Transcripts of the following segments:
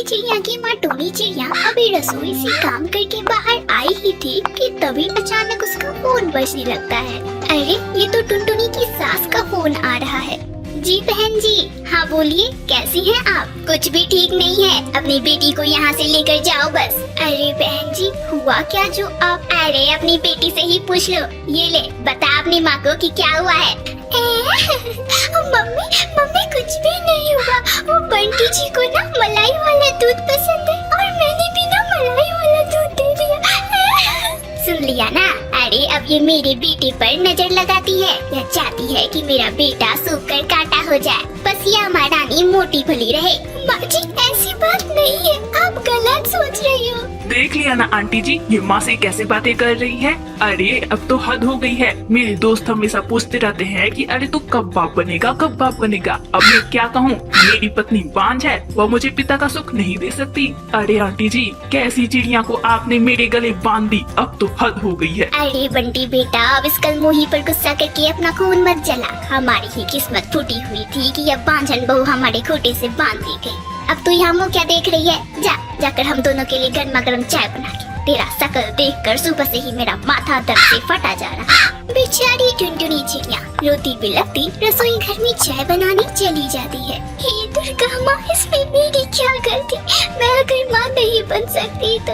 चिड़िया की माँ टोनी चिड़िया अभी रसोई से काम करके बाहर आई ही थी कि तभी अचानक उसका फोन बजने लगता है। अरे ये तो टुनटुनी की सास का फोन आ रहा है। जी बहन जी, हाँ बोलिए, कैसी हैं आप? कुछ भी ठीक नहीं है, अपनी बेटी को यहाँ से लेकर जाओ बस। अरे बहन जी, हुआ क्या जो आप? अरे अपनी बेटी से ही पूछ लो। ये ले, बता अपनी माँ को कि क्या हुआ है। मम्मी कुछ भी नहीं हुआ। वो बंटी जी को ना मलाई वाला दूध पसंद है और मैंने भी ना मलाई वाला दूध दे दिया। सुन लिया ना? अरे अब ये मेरे बेटे पर नजर लगाती है या चाहती है कि मेरा बेटा सूख कर काटा हो जाए। बस ये महारानी मोटी भली रहे। माँ जी ऐसी बात नहीं है, आप गलत सोच रही हो। देख लिया ना आंटी जी, ये माँ से कैसे बातें कर रही है। अरे अब तो हद हो गई है। मेरे दोस्त हमेशा पूछते रहते हैं कि अरे तू कब बाप बनेगा, कब बाप बनेगा। अब मैं क्या कहूँ, मेरी पत्नी बांझ है, वो मुझे पिता का सुख नहीं दे सकती। अरे आंटी जी, कैसी चिड़िया को आपने मेरे गले बांध दी, अब तो हद हो गई है। अरे बंटी बेटा, अब इस कलमोही पर गुस्सा करके अपना खून मत जला। हमारी ही किस्मत फूटी हुई थी कि यह बांझन बहू हमारे खूंटे से बांध दी गई। अब तू यहाँ मुँह क्या देख रही है? जाकर हम दोनों के लिए गर्मा गर्म चाय बना के। तेरा शकल देखकर सुबह से ही मेरा माथा दर्द से फटा जा रहा। बेचारी टुनटुनी चिड़िया रोती बिलखती रसोई घर में चाय बनाने चली जाती है। हे दुर्गा माँ, इसमें मेरी क्या गलती? मैं अगर माँ नहीं बन सकती तो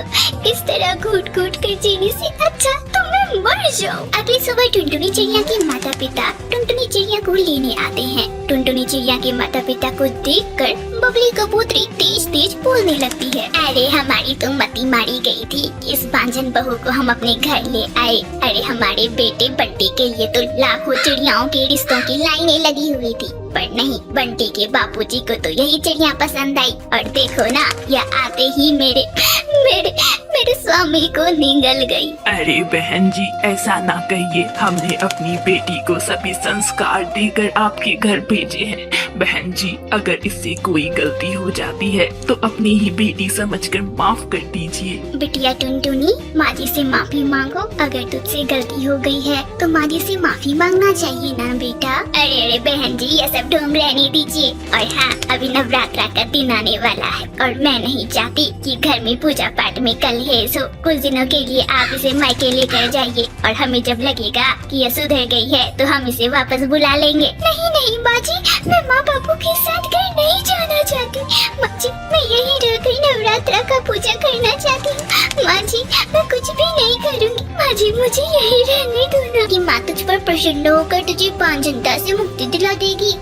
इस तरह घूट घूट कर जीने से अच्छा तो मैं मर जाऊँ। अगली सुबह टुनटुनी चिड़िया के माता पिता टुनटुनी चिड़िया को लेने आते हैं। टुनटुनी चिड़िया के माता पिता को देखकर बबली कबूतरी तेज तेज बोलने लगती है। अरे हमारी तो मती मारी गई थी, इस बांझन बहू को हम अपने घर ले आए। अरे हमारे बेटे बंटी के लिए तो लाखों चिड़ियाओं के रिश्तों की लाइनें लगी हुई थी, पर नहीं, बंटी के बापूजी को तो यही चिड़िया पसंद आई। और देखो ना, यह आते ही मेरे स्वामी को निगल गई। अरे बहन जी, ऐसा ना कहिए। हमने अपनी बेटी को सभी संस्कार देकर आपके घर भेजे हैं। बहन जी, अगर इससे कोई गलती हो जाती है तो अपनी ही बेटी समझकर माफ कर दीजिए। बिटिया टुनटुनी, माँ जी से माफी मांगो। अगर तुझसे गलती हो गई है तो माँ जी से माफी मांगना चाहिए ना बेटा। अरे बहन जी, ये सब ढोंग रहने दीजिए। और हाँ, अभी नवरात्रा का दिन आने वाला है और मैं नहीं चाहती कि घर में पूजा पाठ में कलहेस हो। कुछ दिनों के लिए आप इसे मायके लेकर जाइए और हमें जब लगेगा कि यह सुधर गई है तो हम इसे वापस बुला लेंगे। नहीं माँ जी, मैं माँ बापू के साथ घर नहीं जाना चाहती। माँ जी, मैं यही रहकर नवरात्रा का पूजा करना चाहती हूँ। माँ जी, मैं कुछ भी नहीं करूँगी। माँ जी, मुझे यही रहने दो ना। कि माँ तुझ पर प्रसन्न होकर तुझे बांझनता से मुक्ति दिला देगी।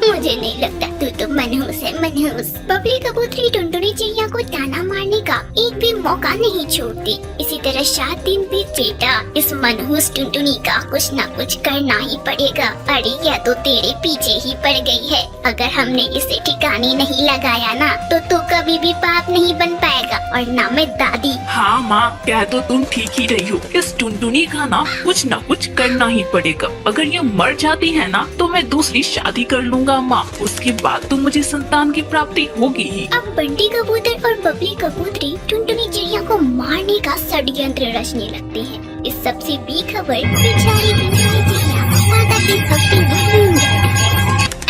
मुझे नहीं लगता, तू तो मनहूस है, मनहूस। बबली कबूतरी टुनटुनी चिड़िया को ताना मारने का एक भी मौका नहीं छोड़ती। इसी तरह 7 दिन बीत बेटा, इस मनहूस टुनटुनी का कुछ न कुछ करना ही पड़ेगा। अरे यह तो तेरे पीछे ही पड़ गई है। अगर हमने इसे ठिकाने नहीं लगाया ना तो तू कभी भी बाप नहीं बन पाएगा और ना मैं दादी। हाँ माँ, क्या तो तुम ठीक ही रही हो। इस टुनटुनी का ना कुछ करना ही पड़ेगा। अगर ये मर जाती है ना तो मैं दूसरी शादी कर लूँगा माँ। उसके बाद तो मुझे संतान की प्राप्ति होगी ही। अब बंटी कबूतर और बबली कबूतरी टुनटुनी चिड़िया को मारने का षड्यंत्र रचने लगते हैं। इस सबसे बेखबर बेचारी टुनटुनी चिड़िया माता की भक्ति में लीन रहती है।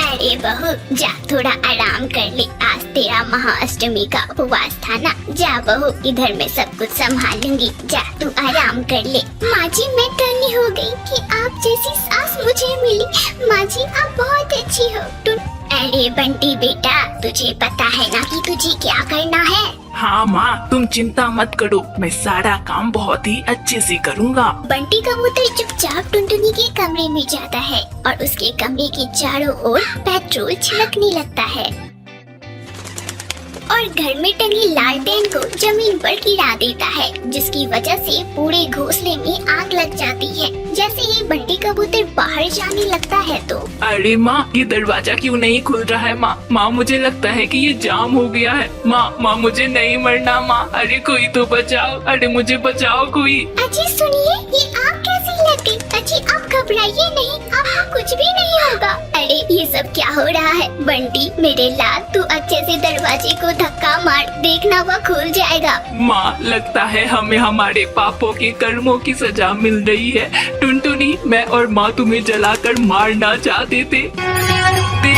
अरे बहू, जा थोड़ा आराम कर ले। आज तेरा महाअष्टमी का उपवास था ना। जा बहू, इधर मैं सब कुछ संभाल लूंगी। जा तू आराम कर ले। माँ जी, मैं धन्य हो गई कि आप जैसी सास मुझे मिली। माँ जी, आप बहुत अच्छी हो। अरे बंटी बेटा, तुझे पता है ना कि तुझे क्या करना है? हाँ माँ, तुम चिंता मत करो, मैं सारा काम बहुत ही अच्छे से करूँगा। बंटी कबूतर चुपचाप टुनटुनी के कमरे में जाता है और उसके कमरे के चारों ओर पेट्रोल छिड़कने लगता है और घर में टंगी लालटेन को जमीन पर गिरा देता है, जिसकी वजह से पूरे घोंसले में आग लग जाती है। जैसे ही बंटी कबूतर बाहर जाने लगता है तो अरे माँ, ये दरवाजा क्यों नहीं खुल रहा है माँ? माँ, मुझे लगता है कि ये जाम हो गया है। माँ, मुझे नहीं मरना माँ। अरे कोई तो बचाओ, अरे मुझे बचाओ कोई। अजी सुनिए, ये आग कैसी लग गई? अजी आप घबराइए नहीं, आपको कुछ भी नहीं होगा। अरे ये सब क्या हो रहा है? बंटी मेरे लाल, तू अच्छे से दरवाजे को धक्का मार, देखना वह खुल जाएगा। माँ, लगता है हमें हमारे पापों के कर्मों की सजा मिल रही है। टुनटुनी, मैं और माँ तुम्हें जलाकर मारना चाहते थे।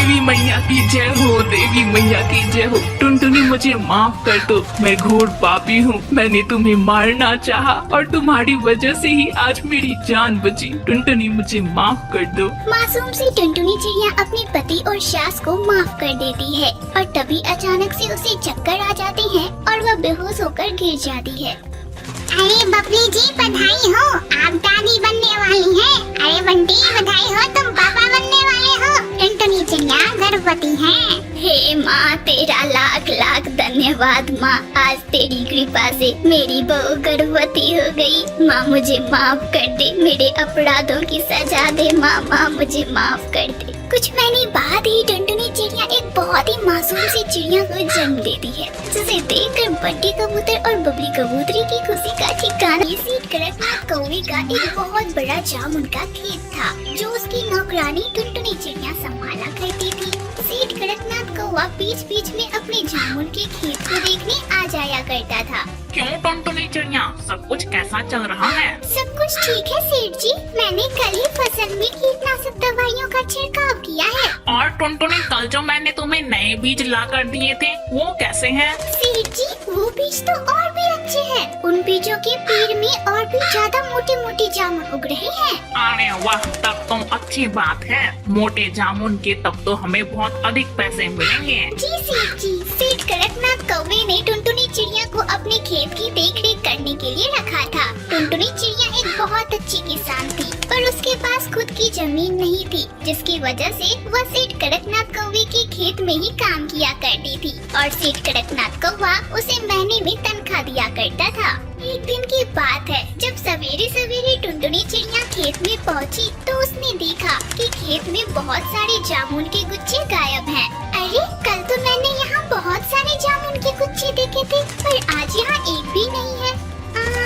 देवी मैया की जय हो, देवी मैया की जय हो। टुनटुनी मुझे माफ कर दो, मैं घोर पापी हूँ। मैंने तुम्हें मारना चाहा और तुम्हारी वजह से ही आज मेरी जान बची। टुनटुनी मुझे माफ कर दो। मासूम सी टुनटुनी चिड़िया अपने पति और सास को माफ कर देती है और तभी अचानक से उसे चक्कर आ जाते हैं और वह बेहोश होकर गिर जाती है। अरे बबली जी बधाई हो, आप दादी बनने वाली हैं। अरे बंटी बधाई हो, तुम पापा बनने वाले हो। टुनटुनी चिड़िया गर्भवती है। हे माँ, तेरा लाख लाख धन्यवाद माँ। आज तेरी कृपा से मेरी बहू गर्भवती हो गई। माँ मुझे माफ कर दे, मेरे अपराधों की सजा दे माँ। माँ मुझे माफ कर दे। कुछ महीने बाद ही टुनटुनी चिड़िया एक बहुत ही मासूम सी चिड़िया को जन्म देती है, जिसे देखकर बंटी कबूतर और बबली कबूतरी की खुशी का ठिकाना। इसी कड़कनाथ कौवे का एक बहुत बड़ा जामुन का खेत था, जो उसकी नौकरानी टुनटुनी चिड़िया संभाला करती थी। सेठ कड़कनाथ कौवा बीच बीच में अपने जामुन के खेत को देखने आ जाया करता था। क्यों टुनटुनी चिड़िया, सब कुछ कैसा चल रहा है? सब कुछ ठीक है सेठ जी, मैंने कल ही फसल में कीटनाशक दवाइयों का छिड़काव किया है। और टुनटुनी, कल जो मैंने तुम्हें नए बीज ला कर दिए थे वो कैसे हैं? सेठ जी, वो बीज तो और भी अच्छे हैं। उन बीजों के पेड़ में और भी ज्यादा मोटे मोटे जामुन उग रहे हैं। अरे वाह, तब तो अच्छी बात है। मोटे जामुन के तब तो हमें बहुत अधिक पैसे मिलेंगे। जी सेठ जी। सेठ कड़कनाथ कौवे ने टुनटुनी चिड़िया को अपने खेत की देखरेख करने के लिए रखा था। टुनटुनी चिड़िया एक बहुत अच्छी किसान थी, पर उसके पास खुद की जमीन नहीं थी, जिसकी वजह से वह सेठ कड़कनाथ कौवे के खेत में ही काम किया करती थी और सेठ कड़कनाथ कौवा उसे महीने में तनख्वाह दिया करता था। एक दिन की बात है, जब सवेरे सवेरे टुनटुनी चिड़िया खेत में पहुंची, तो उसने देखा कि खेत में बहुत सारे जामुन के गुच्छे गायब हैं। अरे, कल तो मैंने यहाँ बहुत सारे जामुन के गुच्छे देखे थे, पर आज यहाँ एक भी नहीं है।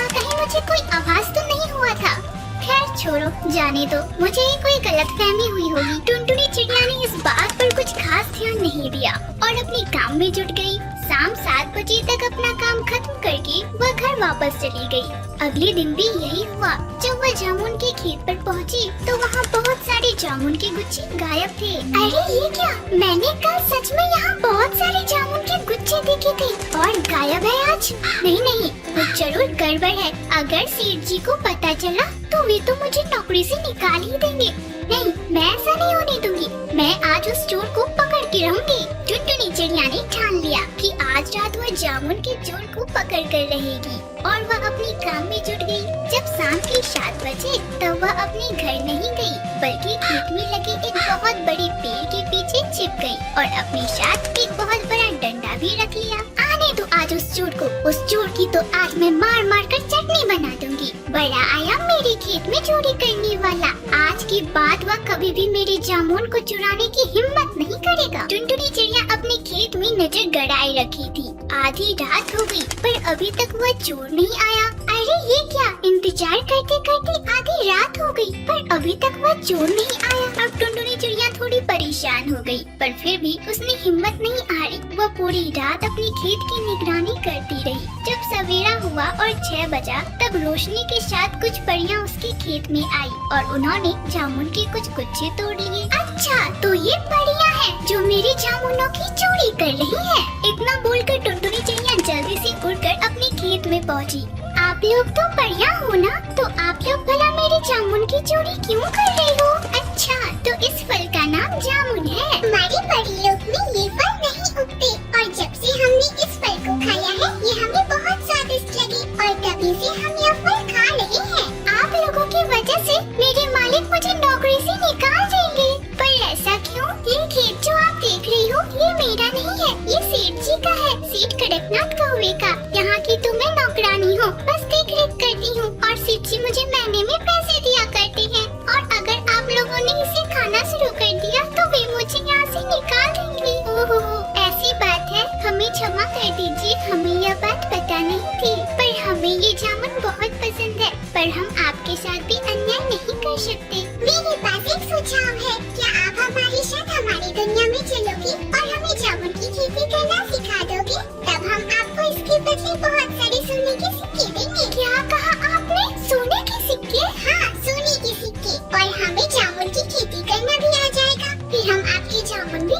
कहीं मुझे कोई आवाज तो नहीं हुआ था। खैर छोड़ो, जाने दो, मुझे ही कोई गलतफहमी हुई होगी। टुनटुनी चिड़िया ने इस बात पर कुछ खास ध्यान नहीं दिया और अपने काम में जुट गई। शाम 7 बजे तक अपना काम खत्म करके वह घर वापस चली गई। अगले दिन भी यही हुआ। जब वह जामुन के खेत पर पहुंची, तो वहाँ बहुत सारे जामुन के गुच्छे गायब थे। अरे ये क्या, मैंने कल सच में यहाँ बहुत सारे जामुन के गुच्छे देखे थे और गायब है आज। नहीं, कुछ जरूर गड़बड़ है। अगर सेठ जी को पता चला तो वे तो मुझे नौकरी से निकाल ही देंगे। नहीं, मैं ऐसा नहीं होने दूंगी। मैं आज उस चोर को पकड़ के रहूंगी। टुनटुनी चिड़िया ने ठान लिया कि आज रात वह जामुन के चोर को पकड़ कर रहेगी और वह अपने काम में जुट गई। जब शाम के 7 बजे, तब वह अपने घर नहीं गई, बल्कि खेत में लगे एक बहुत बड़े पेड़ के पीछे छिप गई और अपने साथ एक बहुत बड़ा डंडा भी रख लिया। आने दो आज उस चोर को। उस चोर की तो आज मैं मार मार कर चटनी बना दूंगी। बड़ा आया मेरे खेत में चोरी करने वाला। आज के बाद वह कभी भी मेरे जामुन को चुराने की हिम्मत नहीं करेगा। टुनटुनी चिड़िया अपने खेत में नजर गड़ाए रखी थी। आधी रात हो गई, पर अभी तक वह चोर नहीं आया। अरे ये क्या, इंतजार करते करते आधी रात हो गई, पर अभी तक वह चोर नहीं आया। अब टुनटुनी चिड़िया थोड़ी परेशान हो गई, पर फिर भी उसने हिम्मत नहीं हारी। वह पूरी रात अपने खेत की निगरानी करती रही। जब सवेरा हुआ और 6 बजा, तब रोशनी के साथ कुछ परियां उसके खेत में आई और उन्होंने जामुन के कुछ गुच्छे तोड़ लिए। अच्छा, तो ये परियां हैं जो मेरे जामुनों की चोरी कर रही हैं। इतना बोलकर टुनटुनी चिड़िया जल्दी से उड़कर अपने खेत में पहुंची। आप लोग तो परियां हो ना, तो आप लोग भला मेरे जामुन की चोरी क्यों कर रहे हो? अच्छा, तो इस फल का नाम जामुन है। हमारे परिलोक में ये फल नहीं उगते और जब से हमने इस फल को खाया है, ये हमें बहुत स्वादिष्ट लगी और तभी से हम यह फल खा रहे हैं। आप लोगों की वजह से मेरे मालिक मुझे नौकरी से निकाल देंगे। पर ऐसा क्यों? ये खेत जो आप देख रही हो, ये मेरा नहीं है, ये सेठ जी का है, सेठ कड़कनाथ कौवे का। यहाँ की तो मैं नौकरानी हूँ, बस देख रेख करती हूँ और सेठ जी मुझे महीने में पैसे दिया करते हैं। और अगर आप लोगों ने इसे खाना शुरू कर दिया तो वे मुझे यहाँ से निकाल देंगे। ओहो, ऐसी बात है, हमें क्षमा कर दीजिए, हमें यह बात पता नहीं थी। पर हमें ये जामुन बहुत पसंद है, पर हम आपके साथ भी अन्याय नहीं कर सकते। मेरे पास एक सुझाव है, क्या आप हमारे साथ हमारी दुनिया में चलोगी और हमें जामुन की खेती करना सिखा दोगी? तब हम आपको इसके बदले बहुत सारे सोने के सिक्के देंगे। क्या कहा आपने? सोने के सिक्के? हाँ, सोने के सिक्के। और हमें जामुन की खेती करना भी आ जाएगा, फिर हम आपके जामुन भी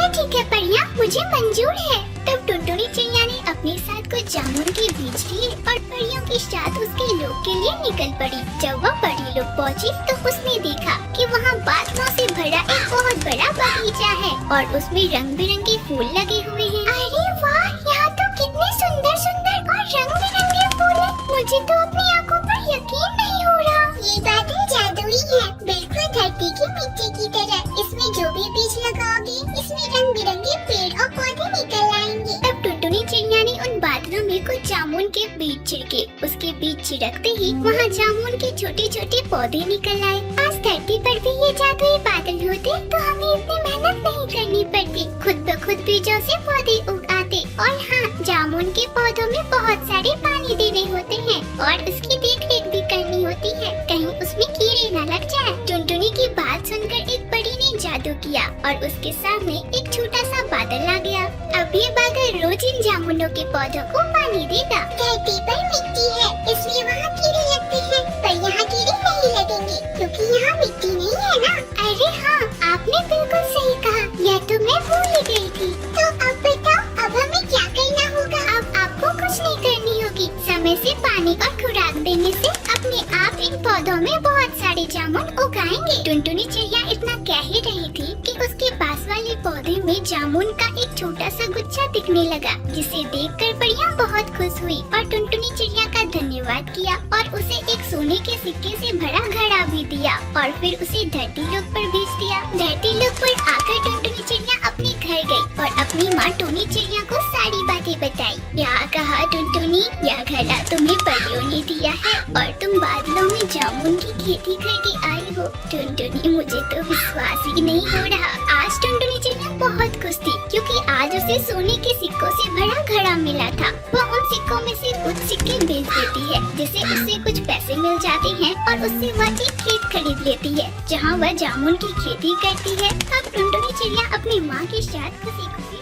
ठीक है परियां, मुझे मंजूर है। तब टुनटुनी चिड़िया ने अपने साथ कुछ जामुन के बीज लिए और परियों के साथ उसके लोग के लिए निकल पड़ी। जब वह परी लोग पहुँची तो उसने देखा कि वहाँ बादलों से भरा एक बहुत बड़ा बगीचा है और उसमें रंग बिरंगे फूल लगे हुए हैं। अरे वाह, यहाँ तो कितने सुंदर सुंदर और रंग बिरंगे फूल हैं। मुझे तो अपनी आँखों पर यकीन नहीं हो रहा। ये बादल जादुई है, बिल्कुल धरती की मिट्टी की तरह। इसमें जो भी बीज लगाओगे, इसमें रंग बिरंगे पेड़ और पौधे निकल आएंगे। तब टुनटुनी चिड़िया ने उन बादलों में कुछ जामुन के बीज छिड़के। उसके बीज छिड़कते ही वहाँ जामुन के छोटे छोटे पौधे निकल आए। आज धरती पर भी ये जादुई बादल होते तो हमें इतनी मेहनत नहीं करनी पड़ती। खुद ब खुद बीजों से पौधे उग आते। और हाँ, जामुन के पौधों में बहुत सारे पानी देने होते हैं और उसकी देख रेख भी करनी होती है, कहीं उसमें कीड़े न लग जाए। टुनटुनी की बात सुनकर एक परी ने जादू किया और उसके सामने एक छोटा सा बादल आ गया। अब ये बादल रोज इन जामुनों के पौधों को पानी देगा। धरती पर मिट्टी है, इसलिए वहाँ कीड़े लगते हैं, पर यहाँ कीड़े नहीं लगेंगे क्योंकि यहाँ मिट्टी नहीं है ना। अरे हाँ, आपने बिल्कुल सही कहा, यह तो मैं भूल ही गई थी। तो अब बताओ, अब हमें क्या करना होगा? अब आपको कुछ नहीं करनी होगी। समय से पानी और खुराक देने से अपने आप इन पौधों में बहुत सारे जामुन उगाएंगे। टुनटुनी चिड़िया इतना कह ही रही थी कि उसके पास वाले पौधे में जामुन का एक छोटा सा गुच्छा दिखने लगा, जिसे देखकर परियां बहुत खुश हुई और टुनटुनी चिड़िया का धन्यवाद किया और उसे एक सोने के सिक्के से भरा घड़ा भी दिया और फिर उसे धरती लोक पर भेज दिया। धरती लोक पर आकर टुनटुनी चिड़िया अपने घर गई और अपनी माँ टूनी चिड़िया को सारी बातें बताई। यहाँ कहा टुनटुनी, यह घड़ा तुम्हें परियों ने दिया है और तुम बादलों में जामुन की खेती करके आई हो। टुनटुनी, मुझे तो विश्वास ही नहीं हो रहा। आज टुनटुनी चिड़िया बहुत खुश थी क्योंकि आज उसे सोने के सिक्कों से भरा घड़ा मिला था। वह उन सिक्कों में से कुछ सिक्के बेच देती है, जिससे उससे कुछ पैसे मिल जाते हैं और उससे वह एक खेत खरीद लेती है जहाँ वह जामुन की खेती करती है। अब टुनटुनी चिड़िया अपनी माँ के साथ खुशी खुशी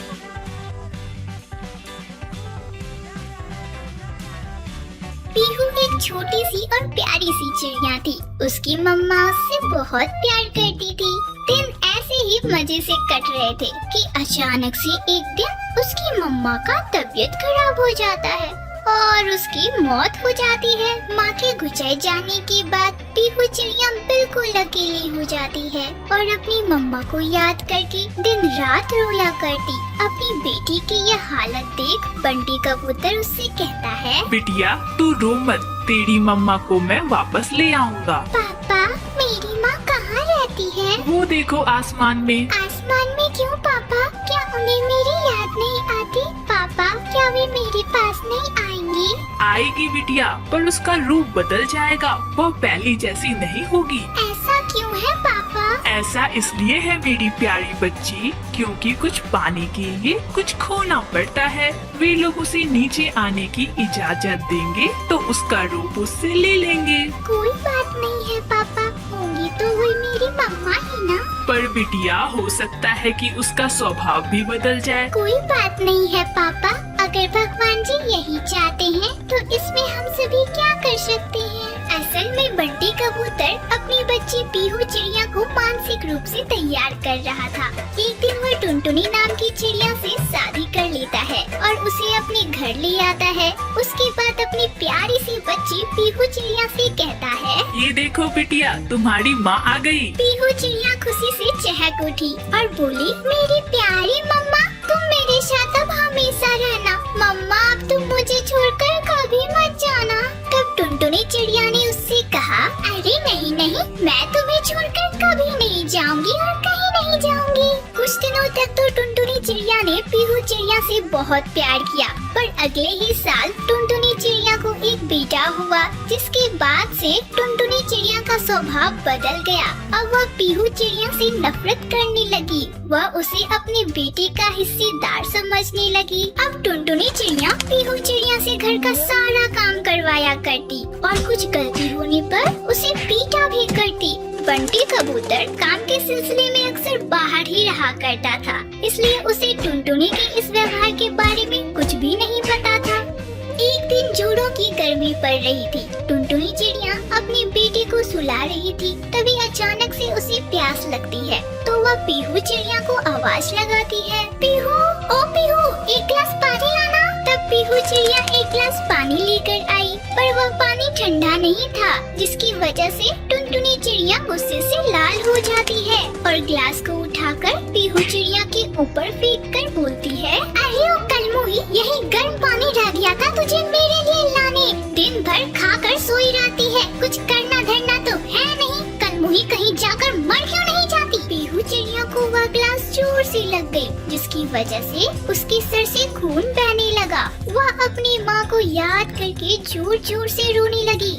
पीहू एक छोटी सी और प्यारी सी चिड़िया थी। उसकी मम्मा उससे बहुत प्यार करती थी। दिन ऐसे ही मजे से कट रहे थे कि अचानक से एक दिन उसकी मम्मा का तबीयत खराब हो जाता है और उसकी मौत हो जाती है। माँ के गुजर जाने के बाद पीहू चिड़िया बिल्कुल अकेली हो जाती है और अपनी मम्मा को याद करके दिन रात रोया करती। अपनी बेटी की यह हालत देख बंटी कबूतर उससे कहता है, बिटिया तू रो मत, तेरी मम्मा को मैं वापस ले आऊंगा। पापा, मेरी माँ कहाँ रहती है? वो देखो आसमान में। आसमान में क्यों पापा? क्या उन्हें मेरी याद नहीं आती? पापा, क्या वे मेरे पास नहीं आएंगी? आएगी बिटिया, पर उसका रूप बदल जाएगा, वो पहली जैसी नहीं होगी। ऐसा क्यों है पापा? ऐसा इसलिए है मेरी प्यारी बच्ची, क्योंकि कुछ पाने के लिए कुछ खोना पड़ता है। वे लोग उसे नीचे आने की इजाजत देंगे तो उसका रूप उससे ले लेंगे। कोई बात नहीं है पापा, होंगी तो वही मेरी मम्मा ही ना। पर बिटिया, हो सकता है कि उसका स्वभाव भी बदल जाए। कोई बात नहीं है पापा, अगर भगवान जी यही चाहते हैं तो इसमें हम सभी क्या कर सकते हैं। असल में बंटी कबूतर अपनी बच्ची पीहू चिड़िया को मानसिक रूप से तैयार कर रहा था। एक दिन वह टुनटुनी नाम की चिड़िया से शादी कर लेता है और उसे अपने घर ले आता है। उसके बाद अपनी प्यारी सी बच्ची पीहू चिड़िया से कहता है, ये देखो बिटिया, तुम्हारी माँ आ गई। पीहू चिड़िया खुशी से चहक उठी और बोली, मेरी प्यारी मम्मा, तुम मेरे साथ अब हमेशा रहना। मम्मा, अब तुम मुझे छोड़कर कभी मत जाना। तब टुनटुनी चिड़िया ने उससे कहा, अरे नहीं नहीं, मैं तुम्हें छोड़कर कभी नहीं जाऊंगी और कहीं नहीं जाऊंगी। कुछ दिनों तक तो टुनटुनी चिड़िया ने पीहू चिड़िया से बहुत प्यार किया, पर अगले ही साल टुनटुनी चिड़िया को एक बेटा हुआ, जिसके बाद से टुनटुनी चिड़िया का स्वभाव बदल गया। अब वह पीहू चिड़िया से नफरत करने लगी। वह उसे अपने बेटे का हिस्सेदार समझने लगी। अब टुनटुनी चिड़िया पीहू चिड़िया से घर का सारा काम करवाया करती और कुछ गलती होने पर उसे पीटा भी करती। बंटी कबूतर काम के सिलसिले में अक्सर बाहर ही रहा करता था, इसलिए उसे टुनटुनी के इस व्यवहार के बारे में कुछ भी नहीं पता था। एक दिन जोड़ों की गर्मी पड़ रही थी। टुनटुनी चिड़िया अपनी बेटी को सुला रही थी। तभी अचानक से उसे प्यास लगती है तो वह पीहू चिड़िया को आवाज लगाती है, पीहू, ओ पीहू, एक गिलास पानी लाना। तब पीहू चिड़िया एक गिलास पानी लेकर आई, पर वह पानी ठंडा नहीं था, जिसकी वजह से टुनटुनी चिड़िया गुस्से से लाल हो जाती है और गिलास को उठाकर पीहू चिड़िया के ऊपर फेंक कर बोलती है, अरे ओ कलमुही, यही गर्म पानी रह गया था तुझे मेरे लिए लाने। दिन भर खाकर सोई रहती है, कुछ करना धरना तो है नहीं। कलमुही कहीं जाकर मर क्यों नहीं जाती। पीहू चिड़िया को वह गिलास जोर से लग गई, जिसकी वजह से उसके सर से खून बहने लगा। वह अपनी माँ को याद करके जोर जोर से रोने लगी।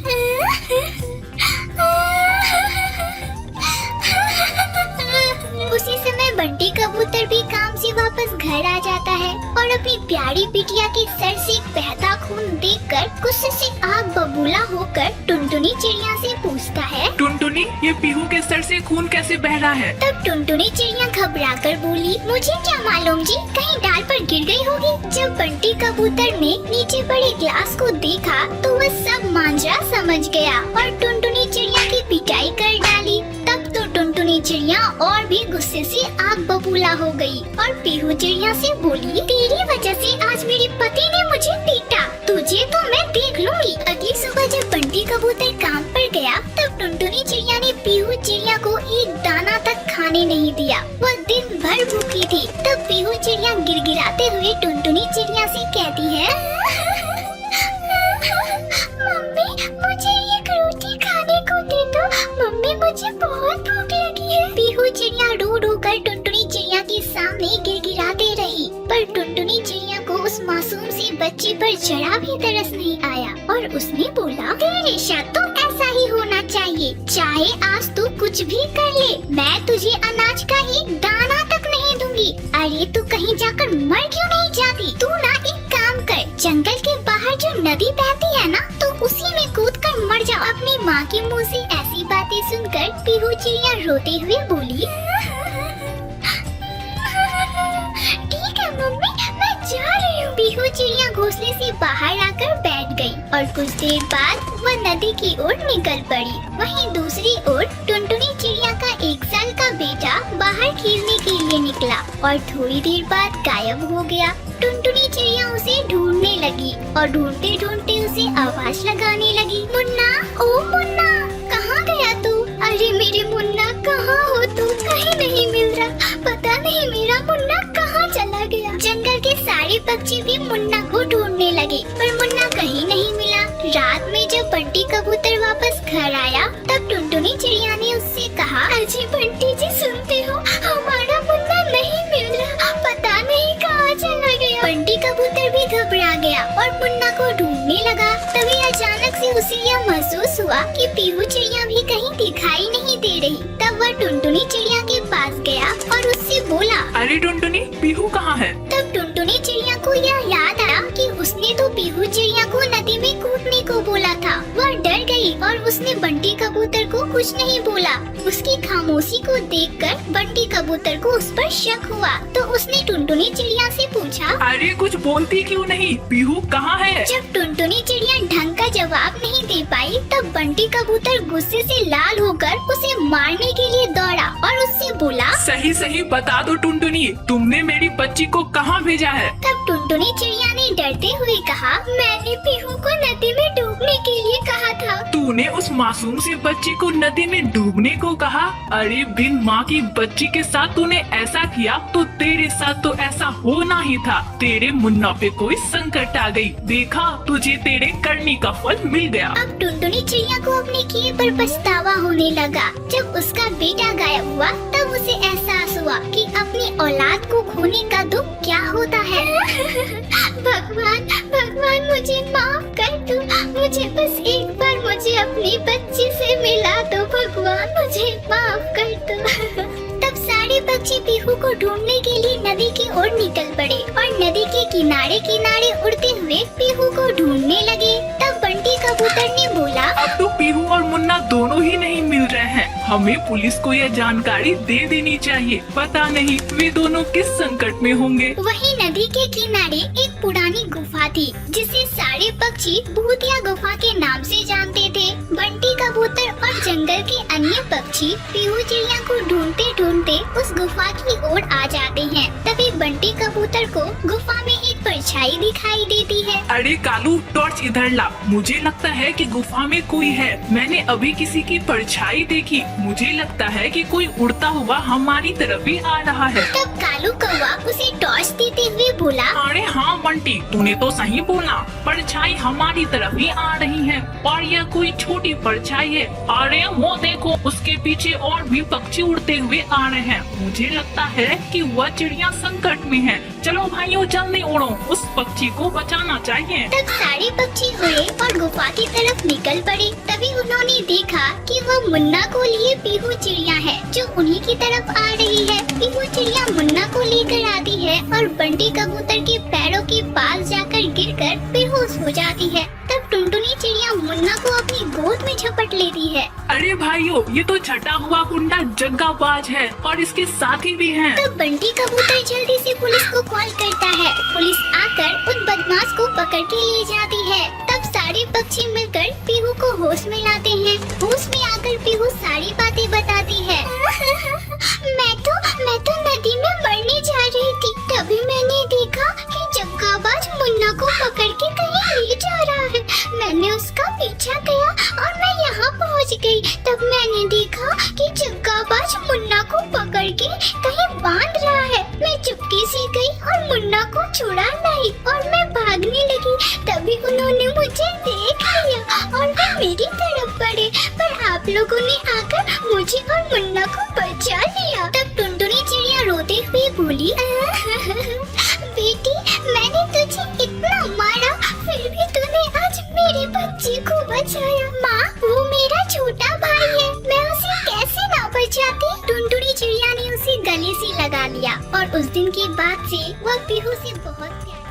उसी समय बंटी कबूतर भी काम से वापस घर आ जाता है और अपनी प्यारी बिटिया के सर से बहता खून देखकर गुस्से से आग बबूला होकर टुनटुनी चिड़िया से पूछता है, टुनटुनी, ये पीहू के सर से खून कैसे बह रहा है? तब टुनटुनी चिड़िया घबराकर बोली, मुझे क्या मालूम जी, कहीं डाल पर गिर गई होगी। जब बंटी कबूतर ने नीचे पड़े गिलास को देखा तो वह सब मांजरा समझ गया और टुनटुनी चिड़िया की पिटाई कर डाली। तब तो टुनटुनी चिड़िया और भी गुस्से से आग बबूला हो गई और पीहू चिड़िया से बोली, तेरी वजह से आज मेरे पति ने मुझे पीटा, तुझे तो मैं देख लूंगी। अगली सुबह जब बंटी कबूतर काम पर गया तब टुनटुनी चिड़िया ने पीहू चिड़िया को एक दाना तक खाने नहीं दिया। वह दिन भर भूखी थी। तब पीहू चिड़िया गिड़गिड़ाते हुए टुनटुनी चिड़िया से कहती है, मम्मी, मुझे एक रोटी खाने को दे दो, मम्मी मुझे बहुत भूख लगी है। पीहू चिड़िया रो रो कर टुनटुनी चिड़िया के सामने गिड़गिड़ाते रही, पर टुनटुनी चिड़िया को उस मासूम सी बच्ची पर जरा भी तरस नहीं आया और उसने बोला, तेरे साथ तो ऐसा ही होना चाहिए, चाहे आज तू कुछ भी कर ले, मैं तुझे अनाज का एक दाना तक नहीं दूंगी। अरे तू कहीं जाकर मर क्यों नहीं जाती? तू ना एक काम कर, जंगल के बाहर जो नदी बहती है ना, तो उसी में कूद कर मर जाओ। अपनी माँ के मुँह से ऐसी बातें सुनकर पीहू चिड़िया रोते हुए बोली, ठीक है मम्मी, मैं जा रही हूँ। पीहू चिड़िया घोंसले से बाहर आकर बैठ गई और कुछ देर बाद वह नदी की ओर निकल पड़ी। वहीं दूसरी ओर टुनटुनी चिड़िया का 1 साल का बेटा बाहर खेलने के लिए निकला और थोड़ी देर बाद गायब हो गया। टुनटुनी चिड़िया उसे ढूंढने लगी और ढूंढते ढूंढते उसे आवाज लगाने लगी, मुन्ना, ओ मुन्ना, कहाँ गया तू? अरे मेरे मुन्ना, कहाँ हो तू? कहीं नहीं मिल रहा, पता नहीं मेरा मुन्ना कहाँ चला गया। जंगल के सारे पक्षी भी मुन्ना को ढूंढने लगे, पर मुन्ना कहीं नहीं मिला। रात में जब बंटी कबूतर वापस घर आया तब टुनटुनी चिड़िया ने उससे कहा, अजी बंटी जी, सुनते हो, हमारा मुन्ना नहीं मिल रहा, पता नहीं कहाँ चला गया। बंटी कबूतर भी घबरा गया और मुन्ना को ढूंढने लगा। तभी अचानक से उसे यह महसूस हुआ कि पीहू चिड़िया भी कहीं दिखाई नहीं दे रही। तब वह टुनटुनी चिड़िया के पास गया और उससे बोला, अरे टुनटुनी, पीहू कहाँ है? तब टुनटुनी चिड़िया को यह याद आया कि उसने तो पीहू चिड़िया को नदी में कूदने को बोला था। वह डर गई और उसने बंटी कबूतर को कुछ नहीं बोला। उसकी खामोशी को देखकर बंटी कबूतर को उस पर शक हुआ, तो उसने टुनटुनी चिड़िया से पूछा, अरे कुछ बोलती क्यों नहीं? पीहू कहाँ है? जब टुनटुनी चिड़िया ढंग का जवाब नहीं दे पाई तब बंटी कबूतर गुस्से से लाल होकर उसे मारने के लिए दौड़ा और उससे बोला, सही सही बता दो टुनटुनी, तुमने मेरी बच्ची को कहाँ भेजा है? तब टुनटुनी चिड़िया ने डरते हुए कहा, मैंने पीहू को नदी में डूबने के लिए कहा था। तूने उस मासूम सी बच्ची को नदी में डूबने को कहा? अरे बिन माँ की बच्ची के साथ तूने ऐसा किया तो तेरे साथ तो ऐसा होना ही था। तेरे मुन्ना पे कोई संकट आ गई, देखा, तुझे तेरे करने का फल मिल गया। अब टुनटुनी चिड़िया को अपने किए पर पछतावा होने लगा। जब उसका बेटा गायब हुआ तब उसे एहसास हुआ कि अपनी औलाद को खोने का दुख क्या होता है। भगवान, भगवान, मुझे माफ कर दो, मुझे बस एक बार मुझे अपनी बच्ची से मिला दो, भगवान मुझे माफ कर दो। तब सारे पक्षी पीहू को ढूंढने के लिए नदी की ओर निकल पड़े और नदी के किनारे किनारे उड़ते हुए पीहू को ढूंढने लगे। तब बंटी कबूतर ने बोला, अब तो पीहू और मुन्ना दोनों ही नहीं मिल रहे हैं, हमें पुलिस को यह जानकारी दे देनी चाहिए। पता नहीं वे दोनों किस संकट में होंगे। वही नदी के किनारे एक पुरानी गुफा थी जिसे सारे पक्षी भूतिया गुफा के नाम से जानते थे। बंटी कबूतर और जंगल के अन्य पक्षी पीहू चिड़िया को ढूंढते ढूंढते उस गुफा की ओर आ जाते हैं। तभी बंटी कबूतर को गुफा में एक परछाई दिखाई देती है। अरे कालू, टॉर्च इधर ला। मुझे लगता है कि गुफा में कोई है। मैंने अभी किसी की परछाई देखी। मुझे लगता है कि कोई उड़ता हुआ हमारी तरफ ही आ रहा है। तब कालू कौवा उसे टॉर्च देते हुए बोला, अरे हाँ बंटी, तूने तो सही बोला। परछाई हमारी तरफ ही आ रही है और यह कोई छोटी परछाई है। अरे वो देखो, उसके पीछे और भी पक्षी उड़ते हुए आ रहे हैं। मुझे लगता है कि वह चिड़िया संकट में है। चलो भाइयों, जल्दी उड़ो, उस पक्षी को बचाना चाहिए। तब सारे पक्षी उड़े और गुफा की तरफ निकल पड़े। तभी उन्होंने देखा कि वह मुन्ना को लिए पीहू चिड़िया है जो उन्हीं की तरफ आ रही है। पीहू चिड़िया मुन्ना को लेकर आती है और बंटी कबूतर के पैरों के पास जाकर गिरकर बेहोश हो जाती है। तब टुनटुनी चिड़िया मुन्ना को अपनी गोद में झपट लेती है। अरे भाइयों, ये तो छटा हुआ गुंडा जग्गाबाज है और इसके साथी भी हैं। तब बंटी कबूतर जल्दी से पुलिस को कॉल करता है। पुलिस आकर उस बदमाश को पकड़ के ले जाती है। तब सारे पक्षी मिलकर पीहू को होश में लाते हैं। होश में आकर पीहू सारी बातें बताती है। मैं तो नदी में मरने जा रही थी। तभी मैंने देखा कि जग्गाबाज मुन्ना को पकड़ के कहीं ले जा रहा है। मैंने उसका पीछा किया और मैं यहाँ पहुँच गई। तब मैंने देखा कि जग्गाबाज मुन्ना को पकड़ के कहीं बांध रहा है। मैं चुपके से गई और मुन्ना को छुड़ा लाई और मैं भागने लगी। तभी उन्होंने मुझे देख लिया और वे मेरी तरफ बढ़े, पर आप लोगों ने आकर मुझे और मुन्ना को बचा लिया। तब टुनटुनी चिड़िया रोते हुए बोली, बेटी, मैंने तुझे इतना मारा, फिर भी तूने आज मेरे बच्चे को बचाया। माँ, वो मेरा छोटा भाई है, मैं उसे कैसे ना बचाती। टुनटुनी चिड़िया ने उसे गले से लगा लिया और उस दिन के बाद से वह पीहू से बहुत प्यार